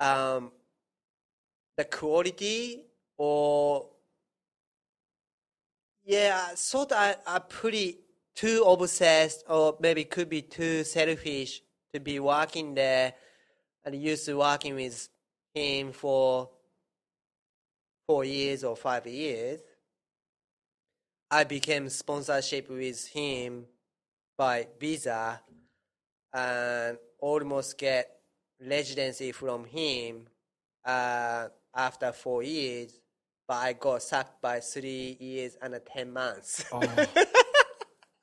the quality or sort of are pretty too obsessed or maybe could be too selfish to be working there and used to working with him for 4 years or 5 years. I became sponsorship with him by visa and almost get residency from him after 4 years, but I got sacked by 3 years and 10 months. Oh,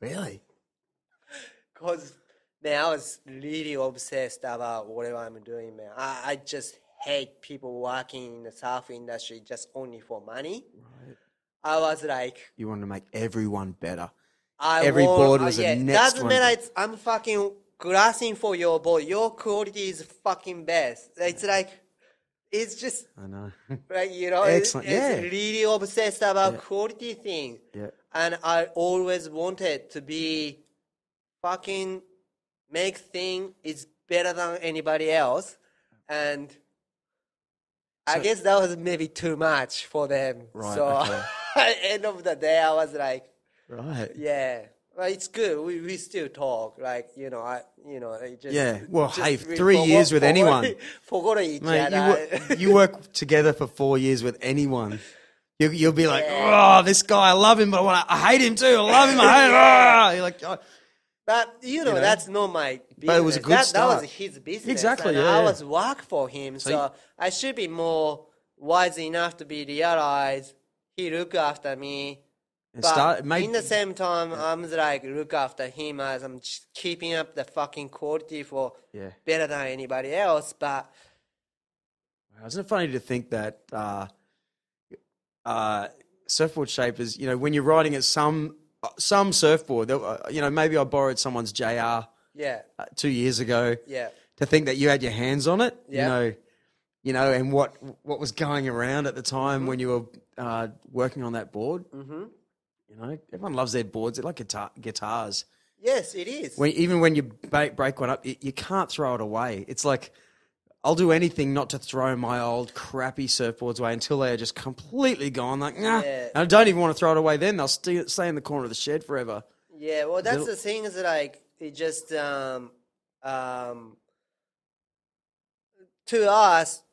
really? Because, man, I was really obsessed about whatever I'm doing, man. I just hate people working in the surf industry just only for money. Right. I was like... You wanted to make everyone better. Every board was a next doesn't one. matter. I'm fucking grassing for your board. Your quality is fucking best. It's like... It's just... I know. Right, you know? Excellent, it's really obsessed about quality thing. Yeah. And I always wanted to be fucking make thing is better than anybody else. And I guess that was maybe too much for them. Right, So okay. at the end of the day, I was like, Right. yeah, well, it's good. We still talk. Like, I just... Yeah. Well, just hey, 3 years with anyone. Forgot each Mate, other. you work together for 4 years with anyone. You'll be like, oh, this guy, I love him, but I hate him too. I love him, I hate him. Oh. You're like, oh. But, that's not my business. But it was a good start. That was his business. Exactly, and yeah. I was work for him, so I should be more wise enough to be realized he look after me. And But in the same time, I'm like, look after him as I'm just keeping up the fucking quality for better than anybody else. But isn't it funny to think that surfboard shapers, when you're riding at some surfboard, maybe I borrowed someone's JR 2 years ago. Yeah. To think that you had your hands on it, Yeah. And what was going around at the time when you were working on that board. Mm-hmm. Everyone loves their boards. They're like guitars. Yes, it is. Even when you break one up, you can't throw it away. It's like, I'll do anything not to throw my old crappy surfboards away until they are just completely gone. Like, nah. And I don't even want to throw it away then. They'll stay in the corner of the shed forever. Yeah, well, that's the thing is like, it just, to us,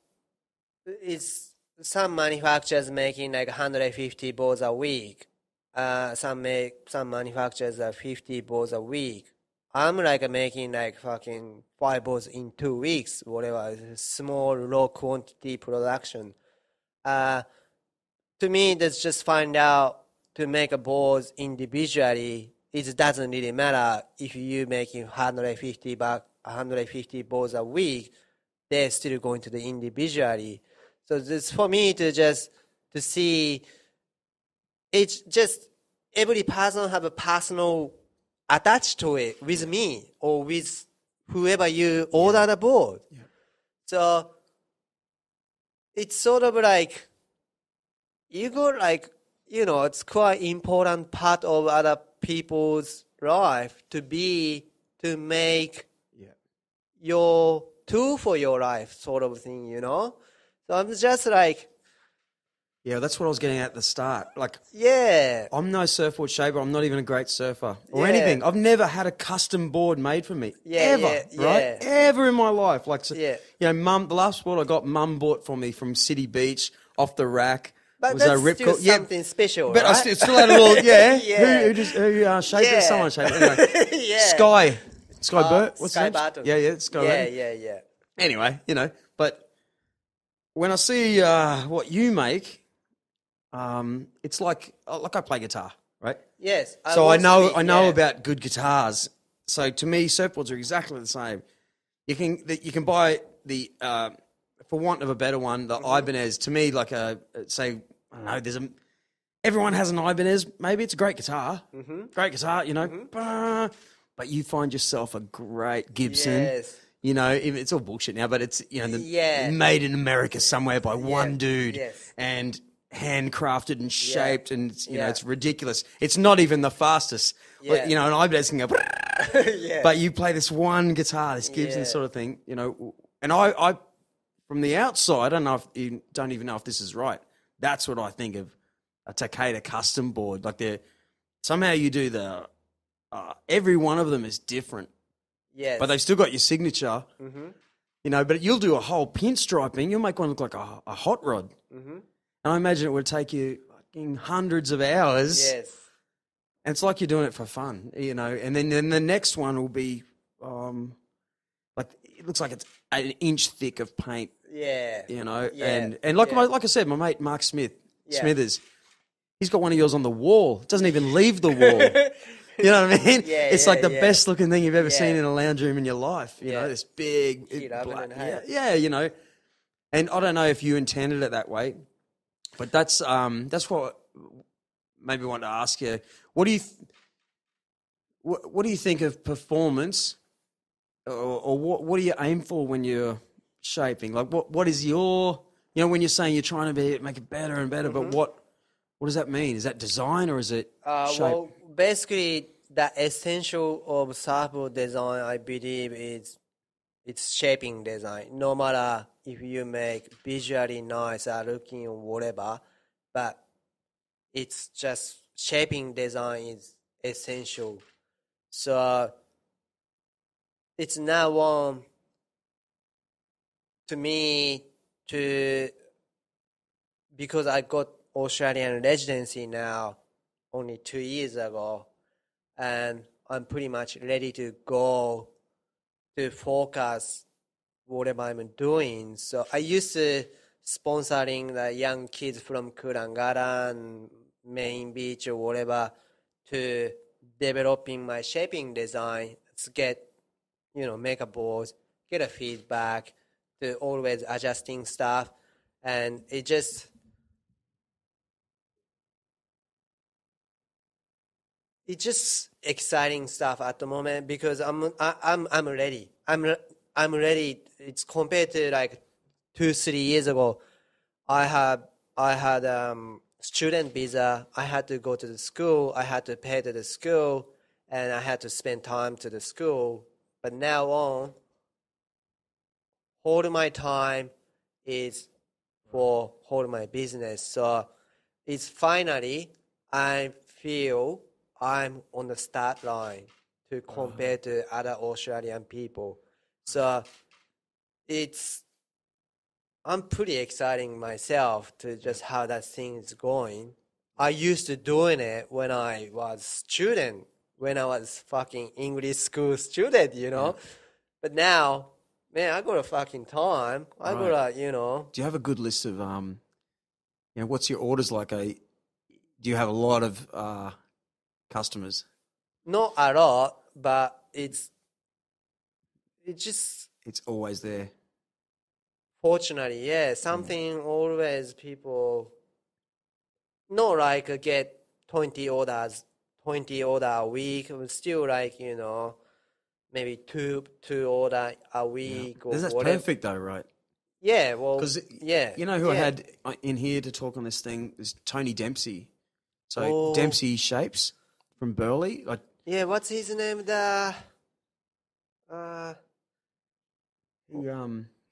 it's some manufacturers making like 150 boards a week. Some manufacturers are 50 boards a week. I'm like making like fucking 5 boards in 2 weeks, whatever. Small, low quantity production. To me, that's just find out to make a boards individually. It doesn't really matter if you making 150 boards a week. They're still going to the individually. So this for me to see. It's just every person have a personal attached to it with me or with whoever you order the board. Yeah. So it's sort of like you go like, it's quite important part of other people's life to make your tool for your life sort of thing, So I'm just like, yeah, that's what I was getting at the start. Like, I'm no surfboard shaper. I'm not even a great surfer or anything. I've never had a custom board made for me ever, right? Ever in my life. Like, Mum, the last board I got, Mum bought for me from City Beach off the rack. But was that's still something special, but right? I still had a little, Who shaped it? Someone shaped it. Anyway, Sky Burt. What's Sky his name? Barton. Yeah, Sky. Yeah. Anyway, but when I see what you make. It's like I play guitar, right? Yes. So I know about good guitars. So to me, surfboards are exactly the same. You can buy the for want of a better one, the Ibanez. To me, like everyone has an Ibanez. Maybe it's a great guitar, great guitar, but you find yourself a great Gibson. Yes. It's all bullshit now, but it's made in America somewhere by one dude, and handcrafted and shaped, and it's ridiculous. It's not even the fastest. But, an Ibanez can go, but you play this one guitar, this Gibson sort of thing, and I from the outside, I don't know if you don't even know if this is right. That's what I think of a Takeda custom board. Like somehow you do every one of them is different. Yes. But they've still got your signature. Mm-hmm. You know, but you'll do a whole pinstriping. You'll make one look like a hot rod. Mm-hmm. And I imagine it would take you fucking hundreds of hours. Yes. And it's like you're doing it for fun, you know. And then the next one will be like it looks like it's an inch thick of paint. Yeah. You know, yeah. and like like I said, my mate Mark Yeah. Smithers, he's got one of yours on the wall. It doesn't even leave the wall. You know what I mean? Yeah, it's like the best looking thing you've ever seen in a lounge room in your life. You know, this big, black, you know. And I don't know if you intended it that way, but that's what maybe I wanted to ask you. What do you think of performance, or what do you aim for when you're shaping? Like what is your, you know, when you're saying you're trying to make it better and better, but what does that mean? Is that design or is it shape? Well, basically, the essential of surfboard design, I believe, it's shaping design. No matter if you make visually nice or looking or whatever, but it's just shaping design is essential. So it's now one to me because I got Australian residency now only 2 years ago, and I'm pretty much ready to go to focus whatever I'm doing. So I used to sponsoring the young kids from Kurangara and Main Beach or whatever to developing my shaping design to get, make a board, get a feedback, to always adjusting stuff, and it's just exciting stuff at the moment because I'm ready. I'm ready. It's compared to like 2-3 years ago. I had student visa. I had to go to the school. I had to pay to the school, and I had to spend time to the school. But now on, all my time is for all my business. So it's finally I feel I'm on the start line to compare to other Australian people. So I'm pretty exciting myself to just how that thing is going. I used to doing it when I was student, when I was fucking English school student, Yeah. But now, man, I got a fucking time. I got a, Do you have a good list of, what's your orders like? Do you have a lot of customers? Not a lot, but it's always there. Fortunately, yeah, something always people not like get 20 orders a week, but still like, maybe two order a week or That's whatever. perfect though, right? Yeah, well, because you know who I had in here to talk on this thing is Tony Dempsey. So Dempsey Shapes from Burleigh, like what's his name?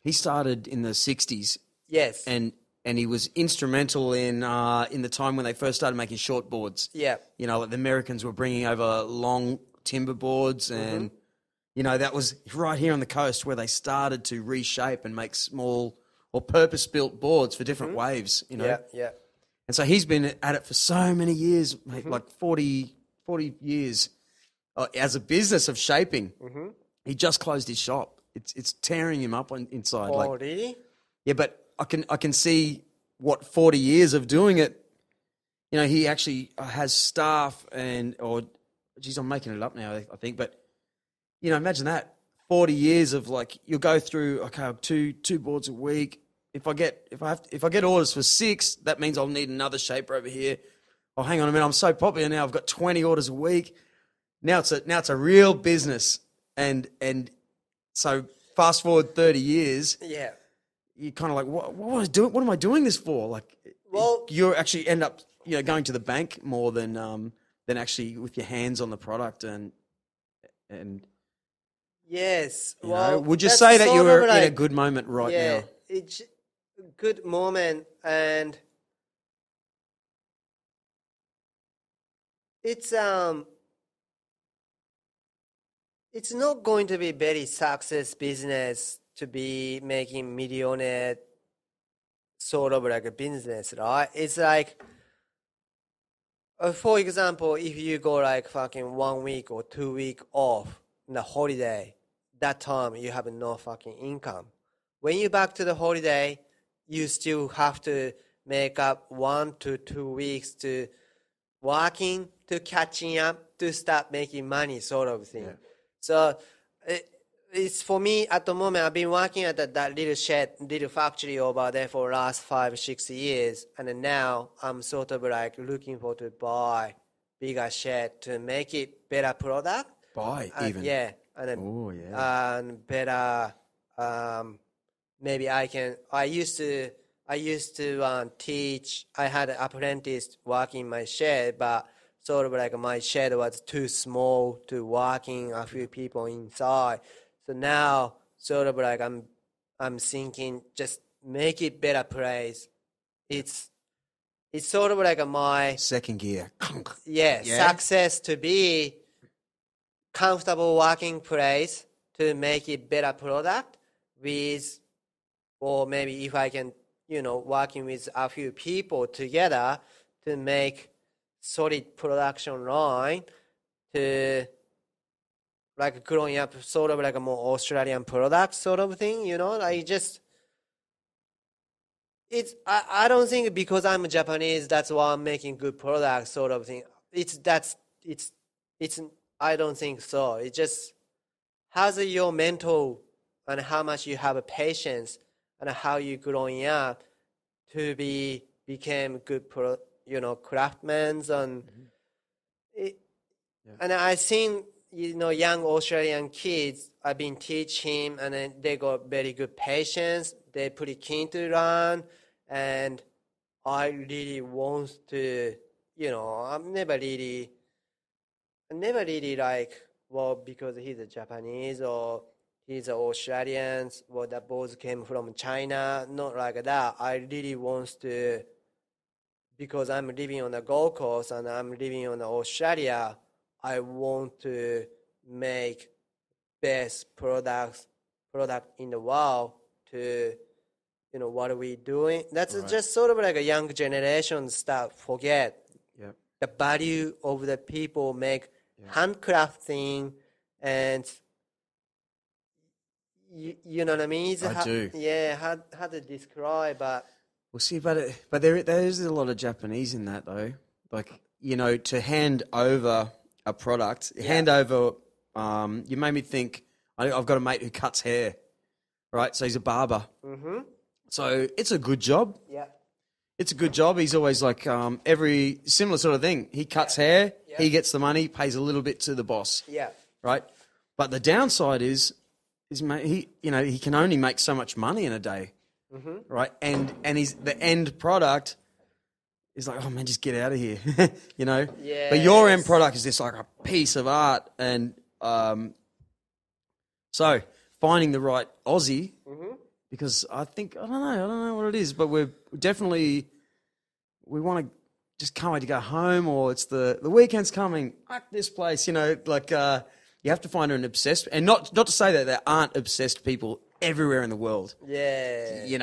he started in the 60s. Yes, and he was instrumental in the time when they first started making short boards. Yeah, like the Americans were bringing over long timber boards, and that was right here on the coast where they started to reshape and make small or purpose-built boards for different waves. Yeah. And so he's been at it for so many years, mate, like 40 years as a business of shaping. Mm-hmm. He just closed his shop. It's tearing him up inside. Oh, really? Yeah, but I can see what 40 years of doing it. He actually has staff I'm making it up now, I think. But imagine that 40 years of like you'll go through two boards a week. If I get orders for 6, that means I'll need another shaper over here. Oh, hang on a minute, I'm so popular now. I've got 20 orders a week. Now it's a real business, and so fast forward 30 years. Yeah. You're kind of like, what am I doing this for? Like, you actually end up, going to the bank more than actually with your hands on the product and. Yes. Would you say that you were in a good moment right now? it's a good moment, and it's not going to be very success business to be making millionaire sort of like a business, right? It's like, for example, if you go like fucking 1 week or 2 week off in the holiday, that time you have no fucking income. When you back to the holiday, you still have to make up 1 to 2 weeks to working, to catching up, to start making money sort of thing. Yeah. So it's for me at the moment, I've been working at that little shed, little factory over there for the last 5-6 years. And then now I'm sort of like looking for to buy bigger shed to make it better product. Buy even? Yeah. And then, and better, maybe I used to teach. I had an apprentice working in my shed, but sort of like my shed was too small to working a few people inside. So now sort of like I'm thinking just make it better place. It's sort of like my second gear. Success to be comfortable working place to make it better product with, or maybe if I can, working with a few people together to make solid production line to like growing up sort of like a more Australian product sort of thing, like just I don't think because I'm Japanese that's why I'm making good products sort of thing. I don't think so. It just how's your mental and how much you have a patience and how you growing up to became good craftsmen and and I think young Australian kids I've been teaching and then they got very good patience. They're pretty keen to learn, and I really want to. I'm never really like because he's a Japanese or he's an Australian or that both came from China. Not like that. I really want to, because I'm living on the Gold Coast and I'm living on Australia. I want to make best product in the world to, what are we doing? That's right. Just sort of like a young generation forget the value of the people make handcrafting and you know what I mean? I do. Yeah, how to describe, but... Well, see, but there is a lot of Japanese in that though. Like, to hand over a product, hand over. You made me think. I've got a mate who cuts hair, right? So he's a barber. Mm-hmm. So it's a good job. Yeah, it's a good job. He's always like every similar sort of thing. He cuts hair. Yeah. He gets the money, pays a little bit to the boss. Yeah, right. But the downside is he can only make so much money in a day, right? And the end product. He's like, oh man, just get out of here, Yeah. But your end product is just like a piece of art, and so finding the right Aussie, because I don't know what it is, but we want to just can't wait to go home, or it's the weekend's coming. Fuck this place, you have to find an obsessed, and not to say that there aren't obsessed people everywhere in the world. Yeah, do you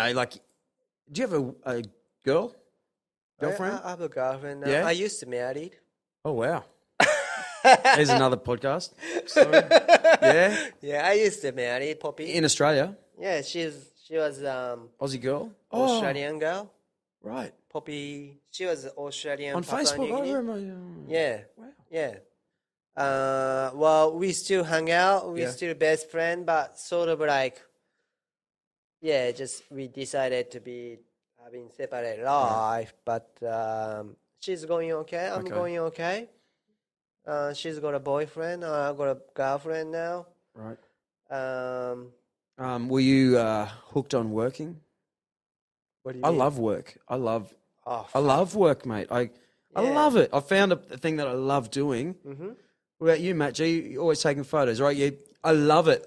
have a girl? Girlfriend? I have a girlfriend now. Yeah? I used to married. Oh, wow. There's another podcast. Sorry. Yeah? Yeah, I used to marry Poppy. In Australia? Yeah, she was Aussie girl? Australian girl. Right. Poppy, she was Australian. On Facebook? I remember. Yeah. Wow. Yeah. Well, we still hang out. We're still best friend, but sort of like, just we decided to be having separate life, but she's going okay. I'm going okay. She's got a boyfriend. I got a girlfriend now. Right. Were you hooked on working? What do you mean? Love work. I love work, mate. I love it. I found a thing that I love doing. Mm-hmm. What about you, Matt G? You're always taking photos, right? I love it.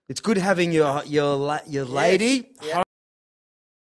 It's good having your lady. Yeah.